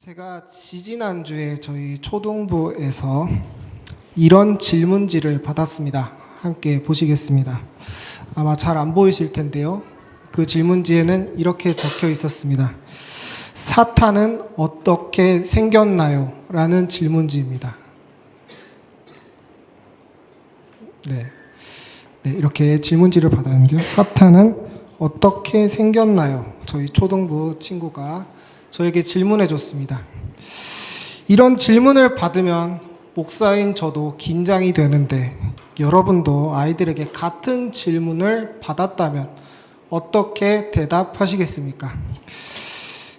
제가 지지난주에 저희 초등부에서 이런 질문지를 받았습니다. 함께 보시겠습니다. 아마 잘 안 보이실 텐데요. 그 질문지에는 이렇게 적혀 있었습니다. 사탄은 어떻게 생겼나요? 라는 질문지입니다. 네, 이렇게 질문지를 받았는데요. 사탄은 어떻게 생겼나요? 저희 초등부 친구가 저에게 질문해 줬습니다. 이런 질문을 받으면 목사인 저도 긴장이 되는데 여러분도 아이들에게 같은 질문을 받았다면 어떻게 대답하시겠습니까?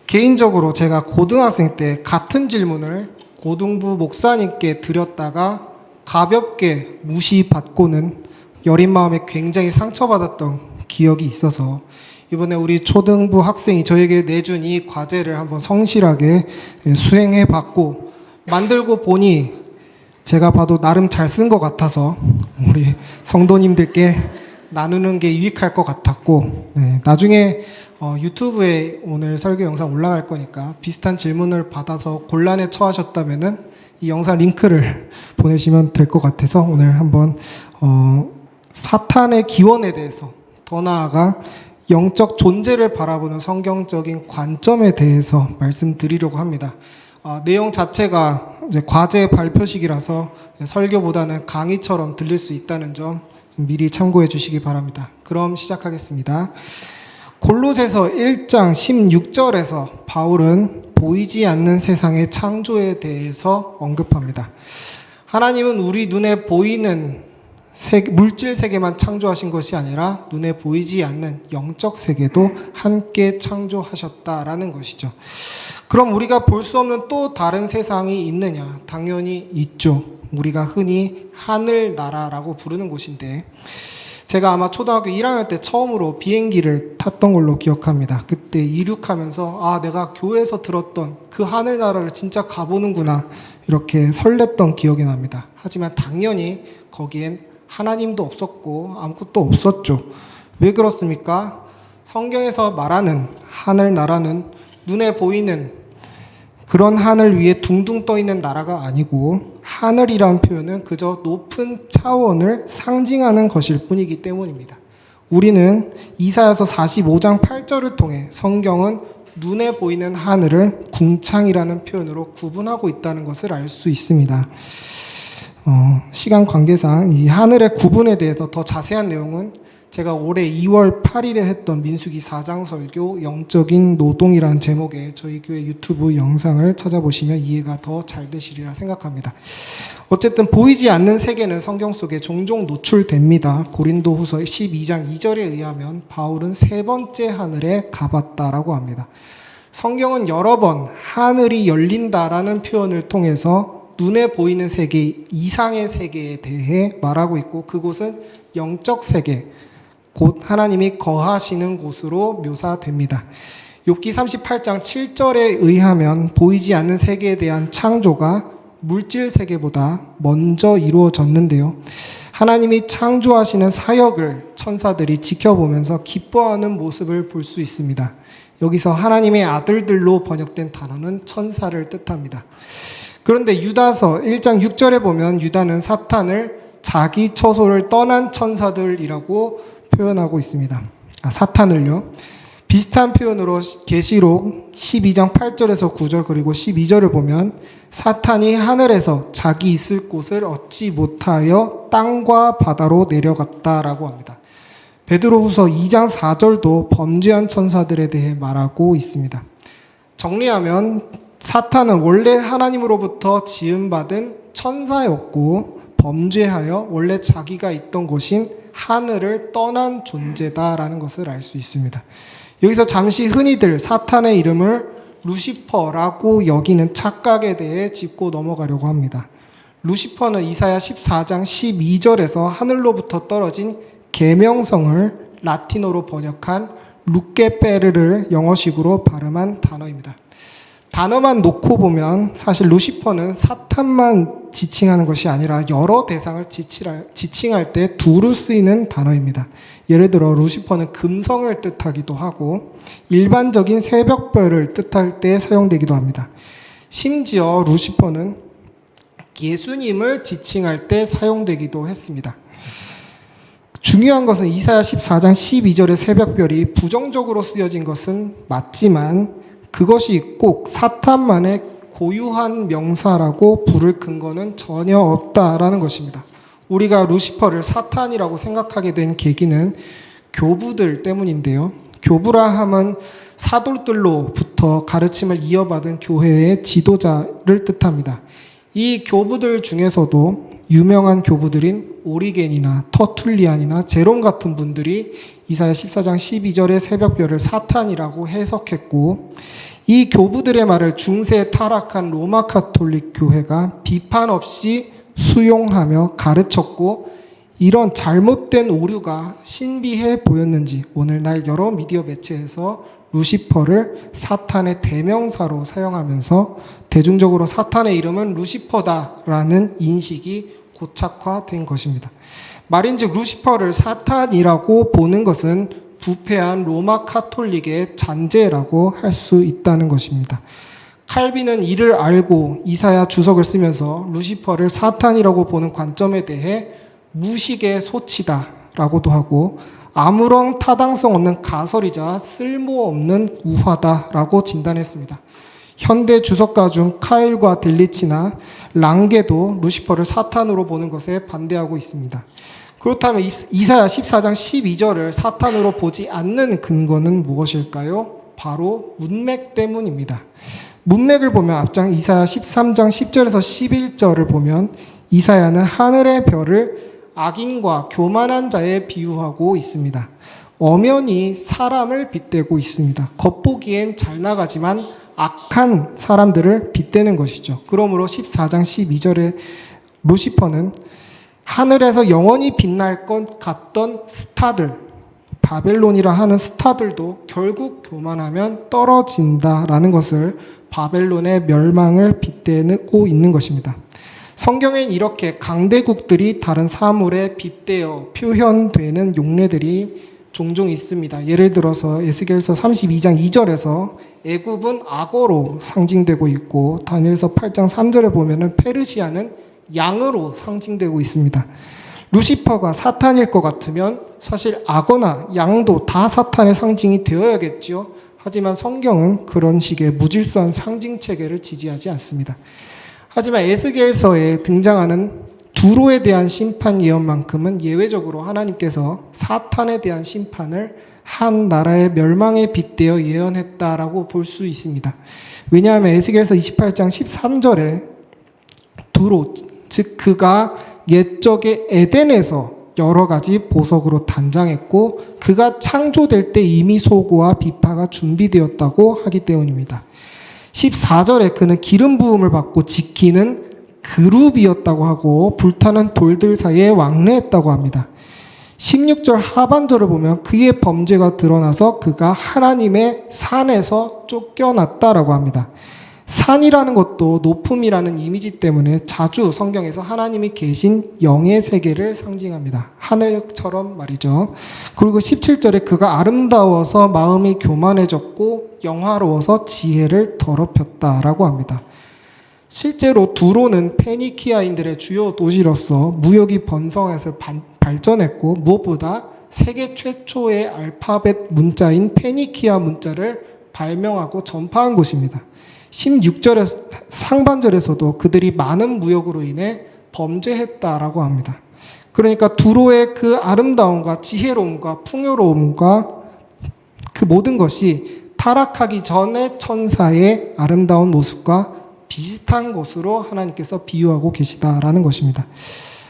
개인적으로 제가 고등학생 때 같은 질문을 고등부 목사님께 드렸다가 가볍게 무시받고는 여린 마음에 굉장히 상처받았던 기억이 있어서 이번에 우리 초등부 학생이 저에게 내준 이 과제를 한번 성실하게 수행해 봤고 만들고 보니 제가 봐도 나름 잘 쓴 것 같아서 우리 성도님들께 나누는 게 유익할 것 같았고 나중에 유튜브에 오늘 설교 영상 올라갈 거니까 비슷한 질문을 받아서 곤란에 처하셨다면은 이 영상 링크를 보내시면 될 것 같아서 오늘 한번 사탄의 기원에 대해서 더 나아가 영적 존재를 바라보는 성경적인 관점에 대해서 말씀드리려고 합니다. 내용 자체가 이제 과제 발표식이라서 설교보다는 강의처럼 들릴 수 있다는 점 미리 참고해 주시기 바랍니다. 그럼 시작하겠습니다. 골로새서 1장 16절에서 바울은 보이지 않는 세상의 창조에 대해서 언급합니다. 하나님은 우리 눈에 보이는 물질 세계만 창조하신 것이 아니라 눈에 보이지 않는 영적 세계도 함께 창조하셨다라는 것이죠. 그럼 우리가 볼 수 없는 또 다른 세상이 있느냐? 당연히 있죠. 우리가 흔히 하늘나라라고 부르는 곳인데 제가 아마 초등학교 1학년 때 처음으로 비행기를 탔던 걸로 기억합니다. 그때 이륙하면서 내가 교회에서 들었던 그 하늘나라를 진짜 가보는구나 이렇게 설렜던 기억이 납니다. 하지만 당연히 거기엔 하나님도 없었고 아무것도 없었죠. 왜 그렇습니까? 성경에서 말하는 하늘나라는 눈에 보이는 그런 하늘 위에 둥둥 떠 있는 나라가 아니고 하늘이라는 표현은 그저 높은 차원을 상징하는 것일 뿐이기 때문입니다. 우리는 이사야서 45장 8절을 통해 성경은 눈에 보이는 하늘을 궁창이라는 표현으로 구분하고 있다는 것을 알 수 있습니다. 시간 관계상 이 하늘의 구분에 대해서 더 자세한 내용은 제가 올해 2월 8일에 했던 민수기 4장 설교 영적인 노동이라는 제목의 저희 교회 유튜브 영상을 찾아보시면 이해가 더 잘 되시리라 생각합니다. 어쨌든 보이지 않는 세계는 성경 속에 종종 노출됩니다. 고린도후서 12장 2절에 의하면 바울은 세 번째 하늘에 가봤다라고 합니다. 성경은 여러 번 하늘이 열린다라는 표현을 통해서 눈에 보이는 세계 이상의 세계에 대해 말하고 있고 그곳은 영적 세계, 곧 하나님이 거하시는 곳으로 묘사됩니다. 욥기 38장 7절에 의하면 보이지 않는 세계에 대한 창조가 물질 세계보다 먼저 이루어졌는데요. 하나님이 창조하시는 사역을 천사들이 지켜보면서 기뻐하는 모습을 볼 수 있습니다. 여기서 하나님의 아들들로 번역된 단어는 천사를 뜻합니다. 그런데 유다서 1장 6절에 보면 유다는 사탄을 자기 처소를 떠난 천사들이라고 표현하고 있습니다. 사탄을요. 비슷한 표현으로 계시록 12장 8절에서 9절 그리고 12절을 보면 사탄이 하늘에서 자기 있을 곳을 얻지 못하여 땅과 바다로 내려갔다라고 합니다. 베드로후서 2장 4절도 범죄한 천사들에 대해 말하고 있습니다. 정리하면 사탄은 원래 하나님으로부터 지음받은 천사였고 범죄하여 원래 자기가 있던 곳인 하늘을 떠난 존재다라는 것을 알 수 있습니다. 여기서 잠시 흔히들 사탄의 이름을 루시퍼라고 여기는 착각에 대해 짚고 넘어가려고 합니다. 루시퍼는 이사야 14장 12절에서 하늘로부터 떨어진 계명성을 라틴어로 번역한 루케페르를 영어식으로 발음한 단어입니다. 단어만 놓고 보면 사실 루시퍼는 사탄만 지칭하는 것이 아니라 여러 대상을 지칭할 때 두루 쓰이는 단어입니다. 예를 들어 루시퍼는 금성을 뜻하기도 하고 일반적인 새벽별을 뜻할 때 사용되기도 합니다. 심지어 루시퍼는 예수님을 지칭할 때 사용되기도 했습니다. 중요한 것은 이사야 14장 12절의 새벽별이 부정적으로 쓰여진 것은 맞지만 그것이 꼭 사탄만의 고유한 명사라고 부를 근거는 전혀 없다라는 것입니다. 우리가 루시퍼를 사탄이라고 생각하게 된 계기는 교부들 때문인데요. 교부라 함은 사도들로부터 가르침을 이어받은 교회의 지도자를 뜻합니다. 이 교부들 중에서도 유명한 교부들인 오리겐이나 터툴리안이나 제롬 같은 분들이 이사야 14장 12절의 새벽별을 사탄이라고 해석했고, 이 교부들의 말을 중세 타락한 로마 가톨릭 교회가 비판 없이 수용하며 가르쳤고, 이런 잘못된 오류가 신비해 보였는지 오늘날 여러 미디어 매체에서 루시퍼를 사탄의 대명사로 사용하면서 대중적으로 사탄의 이름은 루시퍼다라는 인식이 고착화된 것입니다. 말인즉 루시퍼를 사탄이라고 보는 것은 부패한 로마 카톨릭의 잔재라고 할 수 있다는 것입니다. 칼빈은 이를 알고 이사야 주석을 쓰면서 루시퍼를 사탄이라고 보는 관점에 대해 무식의 소치다라고도 하고 아무런 타당성 없는 가설이자 쓸모없는 우화다라고 진단했습니다. 현대 주석가 중 카일과 델리치나 랑게도 루시퍼를 사탄으로 보는 것에 반대하고 있습니다. 그렇다면 이사야 14장 12절을 사탄으로 보지 않는 근거는 무엇일까요? 바로 문맥 때문입니다. 문맥을 보면 앞장 이사야 13장 10절에서 11절을 보면 이사야는 하늘의 별을 악인과 교만한 자에 비유하고 있습니다. 엄연히 사람을 빗대고 있습니다. 겉보기엔 잘 나가지만 악한 사람들을 빗대는 것이죠. 그러므로 14장 12절에 루시퍼는 하늘에서 영원히 빛날 것 같던 스타들, 바벨론이라 하는 스타들도 결국 교만하면 떨어진다라는 것을 바벨론의 멸망을 빗대고 있는 것입니다. 성경엔 이렇게 강대국들이 다른 사물에 빗대어 표현되는 용례들이 종종 있습니다. 예를 들어서 에스겔서 32장 2절에서 애굽은 악어로 상징되고 있고, 다니엘서 8장 3절에 보면은 페르시아는 양으로 상징되고 있습니다. 루시퍼가 사탄일 것 같으면 사실 악어나 양도 다 사탄의 상징이 되어야겠죠. 하지만 성경은 그런 식의 무질서한 상징 체계를 지지하지 않습니다. 하지만 에스겔서에 등장하는 두로에 대한 심판 예언만큼은 예외적으로 하나님께서 사탄에 대한 심판을 한 나라의 멸망에 빗대어 예언했다라고 볼 수 있습니다. 왜냐하면 에스겔서 28장 13절에 두로, 즉 그가 옛적의 에덴에서 여러 가지 보석으로 단장했고 그가 창조될 때 이미 소고와 비파가 준비되었다고 하기 때문입니다. 14절에 그는 기름 부음을 받고 지키는 그룹이었다고 하고 불타는 돌들 사이에 왕래했다고 합니다. 16절 하반절을 보면 그의 범죄가 드러나서 그가 하나님의 산에서 쫓겨났다라고 합니다. 산이라는 것도 높음이라는 이미지 때문에 자주 성경에서 하나님이 계신 영의 세계를 상징합니다. 하늘처럼 말이죠. 그리고 17절에 그가 아름다워서 마음이 교만해졌고 영화로워서 지혜를 더럽혔다라고 합니다. 실제로 두로는 페니키아인들의 주요 도시로서 무역이 번성해서 발전했고 무엇보다 세계 최초의 알파벳 문자인 페니키아 문자를 발명하고 전파한 곳입니다. 16절에 상반절에서도 그들이 많은 무역으로 인해 범죄했다라고 합니다. 그러니까 두로의 그 아름다움과 지혜로움과 풍요로움과 그 모든 것이 타락하기 전의 천사의 아름다운 모습과 비슷한 것으로 하나님께서 비유하고 계시다라는 것입니다.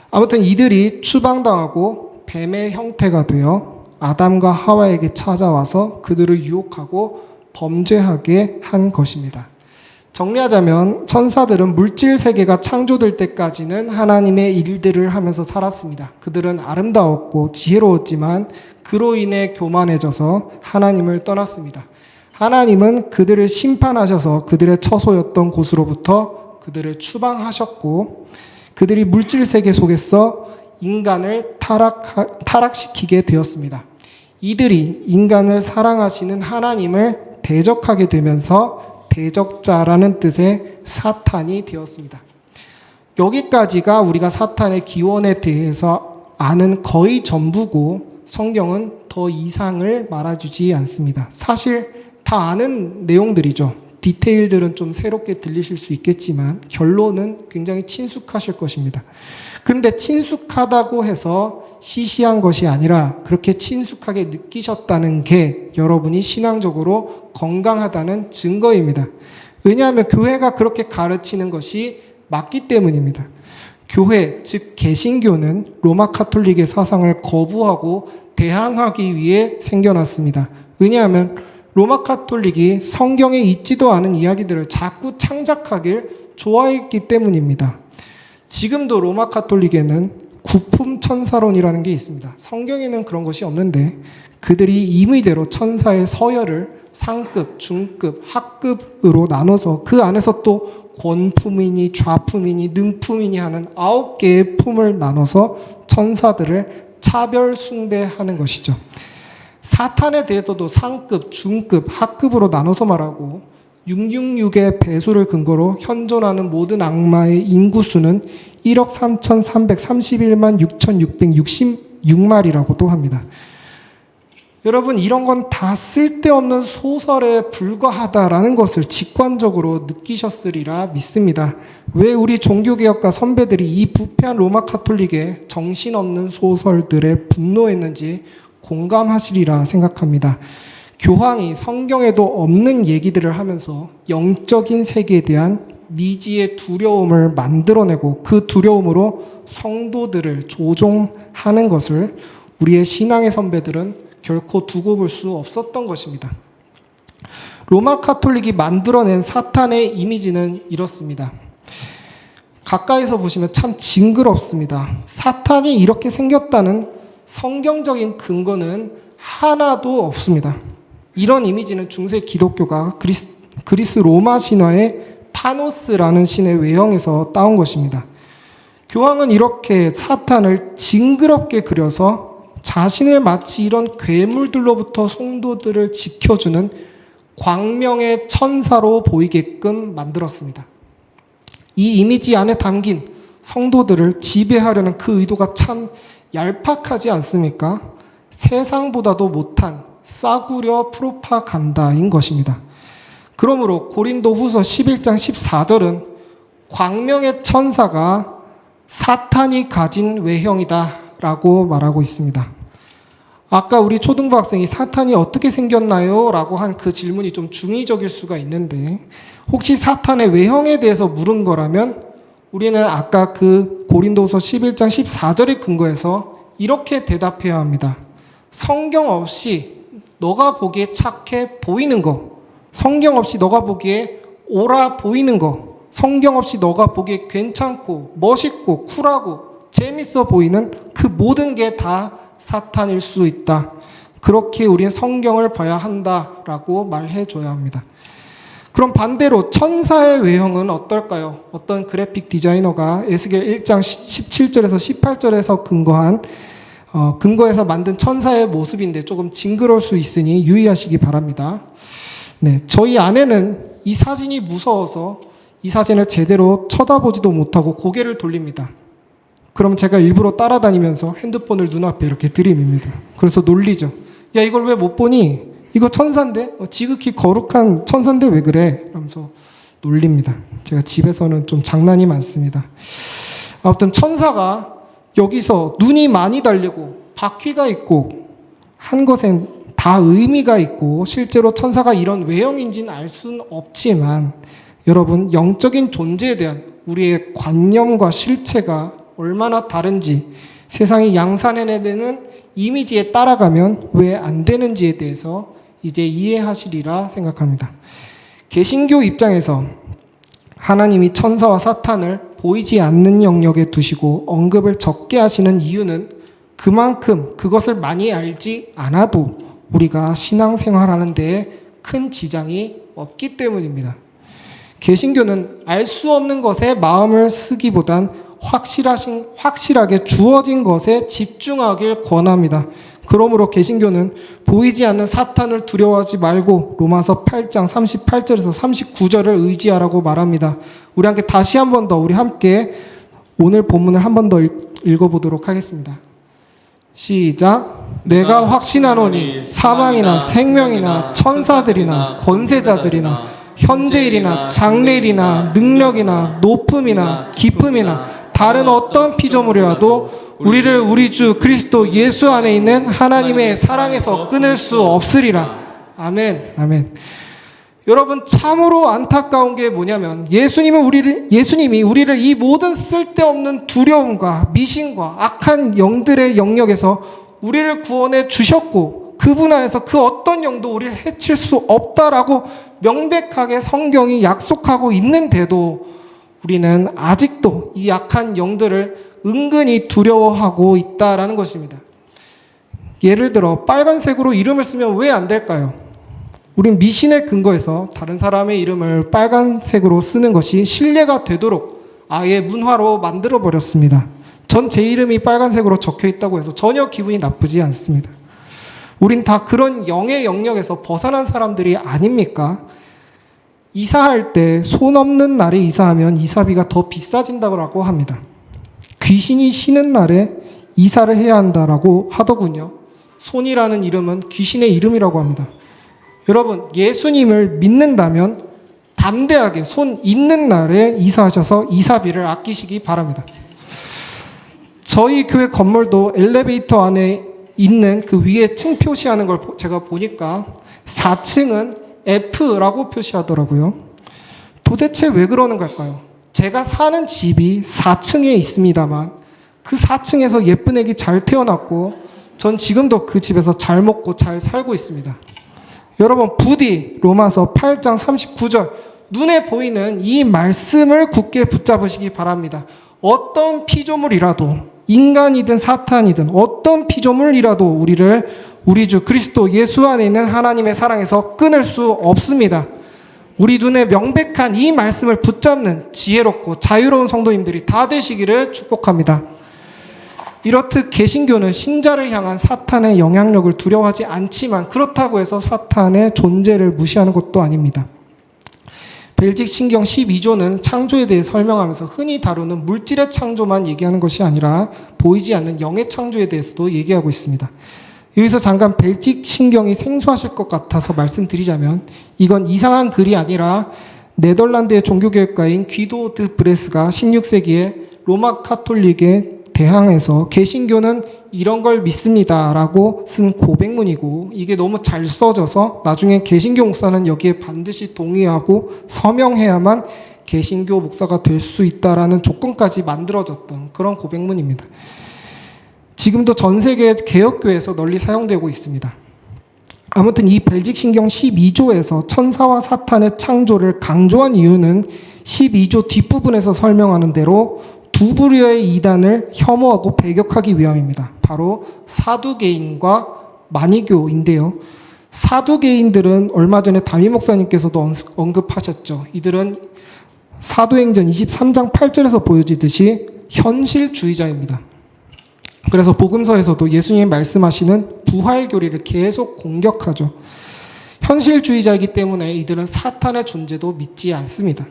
아무튼 이들이 추방당하고 뱀의 형태가 되어 아담과 하와에게 찾아와서 그들을 유혹하고 범죄하게 한 것입니다. 정리하자면 천사들은 물질 세계가 창조될 때까지는 하나님의 일들을 하면서 살았습니다. 그들은 아름다웠고 지혜로웠지만 그로 인해 교만해져서 하나님을 떠났습니다. 하나님은 그들을 심판하셔서 그들의 처소였던 곳으로부터 그들을 추방하셨고 그들이 물질 세계 속에서 인간을 타락시키게 되었습니다. 이들이 인간을 사랑하시는 하나님을 대적하게 되면서 대적자라는 뜻의 사탄이 되었습니다. 여기까지가 우리가 사탄의 기원에 대해서 아는 거의 전부고 성경은 더 이상을 말해주지 않습니다. 사실 다 아는 내용들이죠. 디테일들은 좀 새롭게 들리실 수 있겠지만 결론은 굉장히 친숙하실 것입니다. 근데 친숙하다고 해서 시시한 것이 아니라 그렇게 친숙하게 느끼셨다는 게 여러분이 신앙적으로 건강하다는 증거입니다. 왜냐하면 교회가 그렇게 가르치는 것이 맞기 때문입니다. 교회, 즉 개신교는 로마 카톨릭의 사상을 거부하고 대항하기 위해 생겨났습니다. 왜냐하면 로마 카톨릭이 성경에 있지도 않은 이야기들을 자꾸 창작하길 좋아했기 때문입니다. 지금도 로마 카톨릭에는 구품 천사론이라는 게 있습니다. 성경에는 그런 것이 없는데 그들이 임의대로 천사의 서열을 상급, 중급, 하급으로 나눠서 그 안에서 또 권품이니 좌품이니 능품이니 하는 9개의 품을 나눠서 천사들을 차별 숭배하는 것이죠. 사탄에 대해서도 상급, 중급, 하급으로 나눠서 말하고 666의 배수를 근거로 현존하는 모든 악마의 인구수는 1억 3,331만 6,666마리라고도 합니다. 여러분, 이런 건 다 쓸데없는 소설에 불과하다라는 것을 직관적으로 느끼셨으리라 믿습니다. 왜 우리 종교개혁가 선배들이 이 부패한 로마 카톨릭의 정신없는 소설들에 분노했는지 공감하시리라 생각합니다. 교황이 성경에도 없는 얘기들을 하면서 영적인 세계에 대한 미지의 두려움을 만들어내고 그 두려움으로 성도들을 조종하는 것을 우리의 신앙의 선배들은 결코 두고 볼 수 없었던 것입니다. 로마 카톨릭이 만들어낸 사탄의 이미지는 이렇습니다. 가까이서 보시면 참 징그럽습니다. 사탄이 이렇게 생겼다는 성경적인 근거는 하나도 없습니다. 이런 이미지는 중세 기독교가 그리스 로마 신화의 파노스라는 신의 외형에서 따온 것입니다. 교황은 이렇게 사탄을 징그럽게 그려서 자신을 마치 이런 괴물들로부터 성도들을 지켜주는 광명의 천사로 보이게끔 만들었습니다. 이 이미지 안에 담긴 성도들을 지배하려는 그 의도가 참 얄팍하지 않습니까? 세상보다도 못한 싸구려 프로파간다인 것입니다. 그러므로 고린도 후서 11장 14절은 광명의 천사가 사탄이 가진 외형이다 라고 말하고 있습니다. 아까 우리 초등부 학생이 사탄이 어떻게 생겼나요? 라고 한 그 질문이 좀 중의적일 수가 있는데 혹시 사탄의 외형에 대해서 물은 거라면 우리는 아까 그 고린도후서 11장 14절에 근거해서 이렇게 대답해야 합니다. 성경 없이 너가 보기에 착해 보이는 거, 성경 없이 너가 보기에 옳아 보이는 거, 성경 없이 너가 보기에 괜찮고 멋있고 쿨하고 재밌어 보이는 그 모든 게 다 사탄일 수 있다. 그렇게 우리는 성경을 봐야 한다라고 말해줘야 합니다. 그럼 반대로 천사의 외형은 어떨까요? 어떤 그래픽 디자이너가 에스겔 1장 17절에서 18절에서 근거해서 만든 천사의 모습인데 조금 징그러울 수 있으니 유의하시기 바랍니다. 네, 저희 아내는 이 사진이 무서워서 이 사진을 제대로 쳐다보지도 못하고 고개를 돌립니다. 그럼 제가 일부러 따라다니면서 핸드폰을 눈앞에 이렇게 들이밉니다. 그래서 놀리죠. 야, 이걸 왜 못 보니? 이거 천사인데? 지극히 거룩한 천사인데 왜 그래? 이러면서 놀립니다. 제가 집에서는 좀 장난이 많습니다. 아무튼 천사가 여기서 눈이 많이 달리고 바퀴가 있고 한 것엔 다 의미가 있고 실제로 천사가 이런 외형인지는 알 수는 없지만 여러분, 영적인 존재에 대한 우리의 관념과 실체가 얼마나 다른지, 세상이 양산해내는 이미지에 따라가면 왜 안 되는지에 대해서 이제 이해하시리라 생각합니다. 개신교 입장에서 하나님이 천사와 사탄을 보이지 않는 영역에 두시고 언급을 적게 하시는 이유는 그만큼 그것을 많이 알지 않아도 우리가 신앙생활하는 데에 큰 지장이 없기 때문입니다. 개신교는 알 수 없는 것에 마음을 쓰기보단 확실하게 주어진 것에 집중하길 권합니다. 그러므로 개신교는 보이지 않는 사탄을 두려워하지 말고 로마서 8장 38절에서 39절을 의지하라고 말합니다. 우리 함께 다시 한 번 더 우리 함께 오늘 본문을 한 번 더 읽어보도록 하겠습니다. 시작. 내가 확신하노니 사망이나 생명이나 천사들이나 권세자들이나 현재일이나 장래일이나 능력이나 높음이나 깊음이나 다른 어떤 피조물이라도 우리를 우리 주 그리스도 예수 안에 있는 하나님의 사랑에서 끊을 수 없으리라. 아멘. 아멘. 여러분, 참으로 안타까운 게 뭐냐면 예수님이 우리를 이 모든 쓸데없는 두려움과 미신과 악한 영들의 영역에서 우리를 구원해 주셨고 그분 안에서 그 어떤 영도 우리를 해칠 수 없다라고 명백하게 성경이 약속하고 있는데도 우리는 아직도 이 악한 영들을 은근히 두려워하고 있다라는 것입니다. 예를 들어 빨간색으로 이름을 쓰면 왜 안 될까요? 우린 미신에 근거해서 다른 사람의 이름을 빨간색으로 쓰는 것이 신뢰가 되도록 아예 문화로 만들어 버렸습니다. 전 제 이름이 빨간색으로 적혀 있다고 해서 전혀 기분이 나쁘지 않습니다. 우린 다 그런 영의 영역에서 벗어난 사람들이 아닙니까? 이사할 때 손 없는 날에 이사하면 이사비가 더 비싸진다고 합니다. 귀신이 쉬는 날에 이사를 해야 한다라고 하더군요. 손이라는 이름은 귀신의 이름이라고 합니다. 여러분, 예수님을 믿는다면 담대하게 손 있는 날에 이사하셔서 이사비를 아끼시기 바랍니다. 저희 교회 건물도 엘리베이터 안에 있는 그 위에 층 표시하는 걸 제가 보니까 4층은 F라고 표시하더라고요. 도대체 왜 그러는 걸까요? 제가 사는 집이 4층에 있습니다만 그 4층에서 예쁜 애기 잘 태어났고 전 지금도 그 집에서 잘 먹고 잘 살고 있습니다. 여러분, 부디 로마서 8장 39절 눈에 보이는 이 말씀을 굳게 붙잡으시기 바랍니다. 어떤 피조물이라도 인간이든 사탄이든 어떤 피조물이라도 우리를 우리 주 그리스도 예수 안에 있는 하나님의 사랑에서 끊을 수 없습니다. 우리 눈에 명백한 이 말씀을 붙잡는 지혜롭고 자유로운 성도님들이 다 되시기를 축복합니다. 이렇듯 개신교는 신자를 향한 사탄의 영향력을 두려워하지 않지만 그렇다고 해서 사탄의 존재를 무시하는 것도 아닙니다. 벨직 신경 12조는 창조에 대해 설명하면서 흔히 다루는 물질의 창조만 얘기하는 것이 아니라 보이지 않는 영의 창조에 대해서도 얘기하고 있습니다. 여기서 잠깐 벨직 신경이 생소하실 것 같아서 말씀드리자면 이건 이상한 글이 아니라 네덜란드의 종교개혁가인 귀도 드 브레스가 16세기에 로마 카톨릭에 대항해서 개신교는 이런 걸 믿습니다 라고 쓴 고백문이고 이게 너무 잘 써져서 나중에 개신교 목사는 여기에 반드시 동의하고 서명해야만 개신교 목사가 될 수 있다라는 조건까지 만들어졌던 그런 고백문입니다. 지금도 전 세계 개혁교회에서 널리 사용되고 있습니다. 아무튼 이 벨직 신경 12조에서 천사와 사탄의 창조를 강조한 이유는 12조 뒷부분에서 설명하는 대로 두 부류의 이단을 혐오하고 배격하기 위함입니다. 바로 사두개인과 마니교인데요. 사두개인들은 얼마 전에 담임 목사님께서도 언급하셨죠. 이들은 사도행전 23장 8절에서 보여지듯이 현실주의자입니다. 그래서 복음서에서도 예수님이 말씀하시는 부활교리를 계속 공격하죠. 현실주의자이기 때문에 이들은 사탄의 존재도 믿지 않습니다.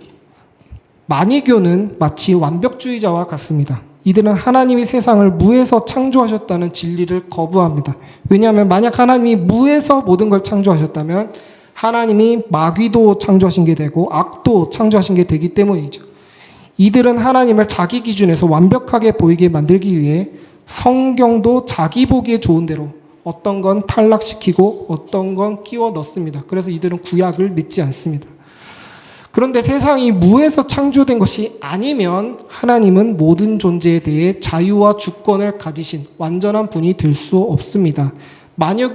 마니교는 마치 완벽주의자와 같습니다. 이들은 하나님이 세상을 무에서 창조하셨다는 진리를 거부합니다. 왜냐하면 만약 하나님이 무에서 모든 걸 창조하셨다면 하나님이 마귀도 창조하신 게 되고 악도 창조하신 게 되기 때문이죠. 이들은 하나님을 자기 기준에서 완벽하게 보이게 만들기 위해 성경도 자기 보기에 좋은 대로 어떤 건 탈락시키고 어떤 건 끼워 넣습니다. 그래서 이들은 구약을 믿지 않습니다. 그런데 세상이 무에서 창조된 것이 아니면 하나님은 모든 존재에 대해 자유와 주권을 가지신 완전한 분이 될 수 없습니다.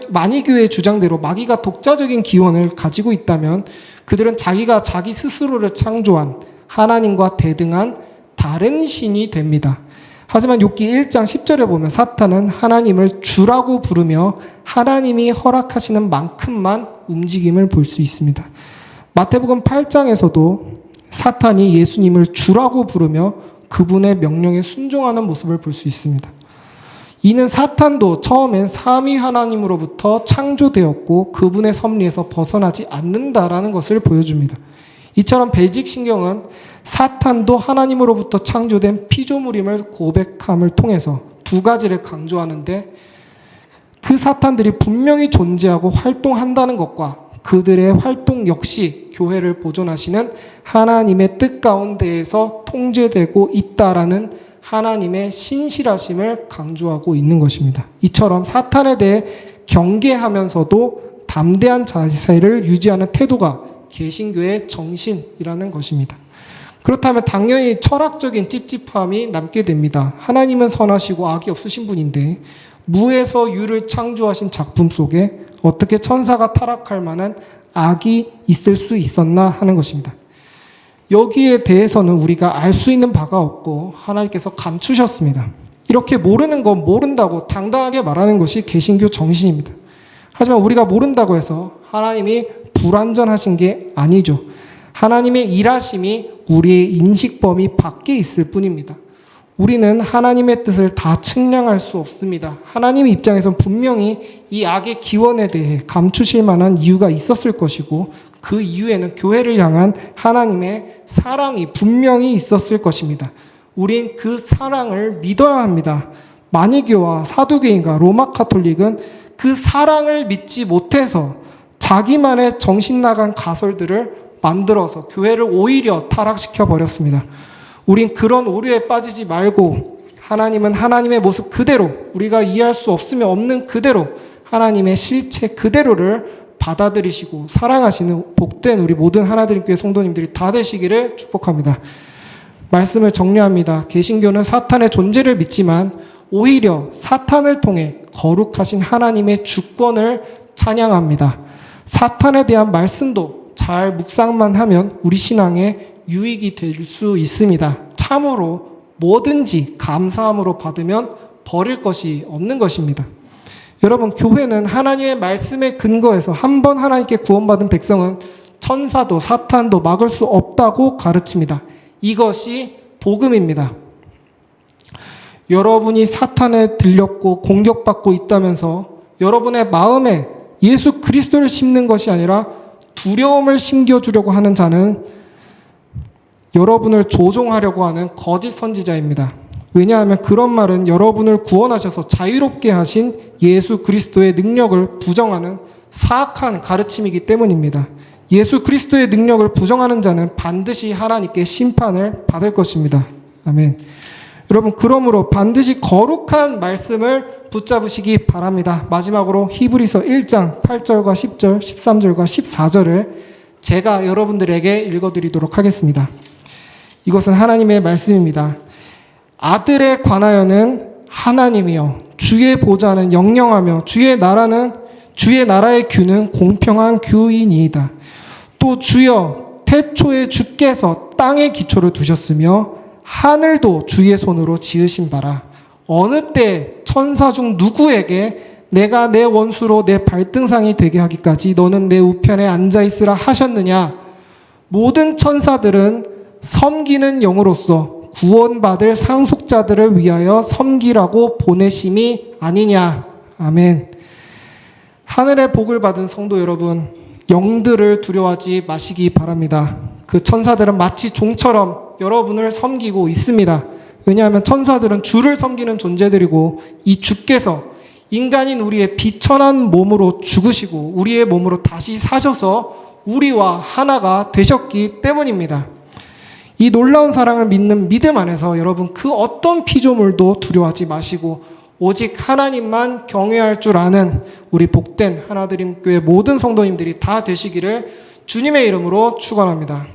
마니교의 주장대로 마귀가 독자적인 기원을 가지고 있다면 그들은 자기가 자기 스스로를 창조한 하나님과 대등한 다른 신이 됩니다. 하지만 욥기 1장 10절에 보면 사탄은 하나님을 주라고 부르며 하나님이 허락하시는 만큼만 움직임을 볼 수 있습니다. 마태복음 8장에서도 사탄이 예수님을 주라고 부르며 그분의 명령에 순종하는 모습을 볼 수 있습니다. 이는 사탄도 처음엔 삼위 하나님으로부터 창조되었고 그분의 섭리에서 벗어나지 않는다라는 것을 보여줍니다. 이처럼 벨직 신경은 사탄도 하나님으로부터 창조된 피조물임을 고백함을 통해서 두 가지를 강조하는데, 그 사탄들이 분명히 존재하고 활동한다는 것과 그들의 활동 역시 교회를 보존하시는 하나님의 뜻 가운데에서 통제되고 있다라는 하나님의 신실하심을 강조하고 있는 것입니다. 이처럼 사탄에 대해 경계하면서도 담대한 자세를 유지하는 태도가 개신교의 정신이라는 것입니다. 그렇다면 당연히 철학적인 찝찝함이 남게 됩니다. 하나님은 선하시고 악이 없으신 분인데 무에서 유를 창조하신 작품 속에 어떻게 천사가 타락할 만한 악이 있을 수 있었나 하는 것입니다. 여기에 대해서는 우리가 알 수 있는 바가 없고 하나님께서 감추셨습니다. 이렇게 모르는 건 모른다고 당당하게 말하는 것이 개신교 정신입니다. 하지만 우리가 모른다고 해서 하나님이 불완전하신 게 아니죠. 하나님의 일하심이 우리의 인식 범위 밖에 있을 뿐입니다. 우리는 하나님의 뜻을 다 측량할 수 없습니다. 하나님의 입장에선 분명히 이 악의 기원에 대해 감추실 만한 이유가 있었을 것이고, 그 이유에는 교회를 향한 하나님의 사랑이 분명히 있었을 것입니다. 우린 그 사랑을 믿어야 합니다. 마니교와 사두개인과 로마 카톨릭은 그 사랑을 믿지 못해서 자기만의 정신 나간 가설들을 만들어서 교회를 오히려 타락시켜 버렸습니다. 우린 그런 오류에 빠지지 말고 하나님은 하나님의 모습 그대로, 우리가 이해할 수 없으면 없는 그대로 하나님의 실체 그대로를 받아들이시고 사랑하시는 복된 우리 모든 하나님교회 성도님들이 다 되시기를 축복합니다. 말씀을 정리합니다. 개신교는 사탄의 존재를 믿지만 오히려 사탄을 통해 거룩하신 하나님의 주권을 찬양합니다. 사탄에 대한 말씀도 잘 묵상만 하면 우리 신앙에 유익이 될 수 있습니다. 참으로 뭐든지 감사함으로 받으면 버릴 것이 없는 것입니다. 여러분, 교회는 하나님의 말씀에 근거해서 한 번 하나님께 구원받은 백성은 천사도 사탄도 막을 수 없다고 가르칩니다. 이것이 복음입니다. 여러분이 사탄에 들렸고 공격받고 있다면서 여러분의 마음에 예수 그리스도를 심는 것이 아니라 두려움을 심겨주려고 하는 자는 여러분을 조종하려고 하는 거짓 선지자입니다. 왜냐하면 그런 말은 여러분을 구원하셔서 자유롭게 하신 예수 그리스도의 능력을 부정하는 사악한 가르침이기 때문입니다. 예수 그리스도의 능력을 부정하는 자는 반드시 하나님께 심판을 받을 것입니다. 아멘. 여러분, 그러므로 반드시 거룩한 말씀을 붙잡으시기 바랍니다. 마지막으로 히브리서 1장 8절과 10절, 13절과 14절을 제가 여러분들에게 읽어드리도록 하겠습니다. 이것은 하나님의 말씀입니다. 아들에 관하여는 하나님이여 주의 보좌는 영영하며 주의 나라의 규는 공평한 규이니이다. 또 주여 태초에 주께서 땅의 기초를 두셨으며 하늘도 주의 손으로 지으신 바라. 어느 때 천사 중 누구에게 내가 내 원수로 내 발등상이 되게 하기까지 너는 내 우편에 앉아있으라 하셨느냐. 모든 천사들은 섬기는 영으로서 구원받을 상속자들을 위하여 섬기라고 보내심이 아니냐. 아멘. 하늘의 복을 받은 성도 여러분, 영들을 두려워하지 마시기 바랍니다. 그 천사들은 마치 종처럼 여러분을 섬기고 있습니다. 왜냐하면 천사들은 주를 섬기는 존재들이고 이 주께서 인간인 우리의 비천한 몸으로 죽으시고 우리의 몸으로 다시 사셔서 우리와 하나가 되셨기 때문입니다. 이 놀라운 사랑을 믿는 믿음 안에서 여러분 그 어떤 피조물도 두려워하지 마시고 오직 하나님만 경외할 줄 아는 우리 복된 하나님교회 모든 성도님들이 다 되시기를 주님의 이름으로 축원합니다.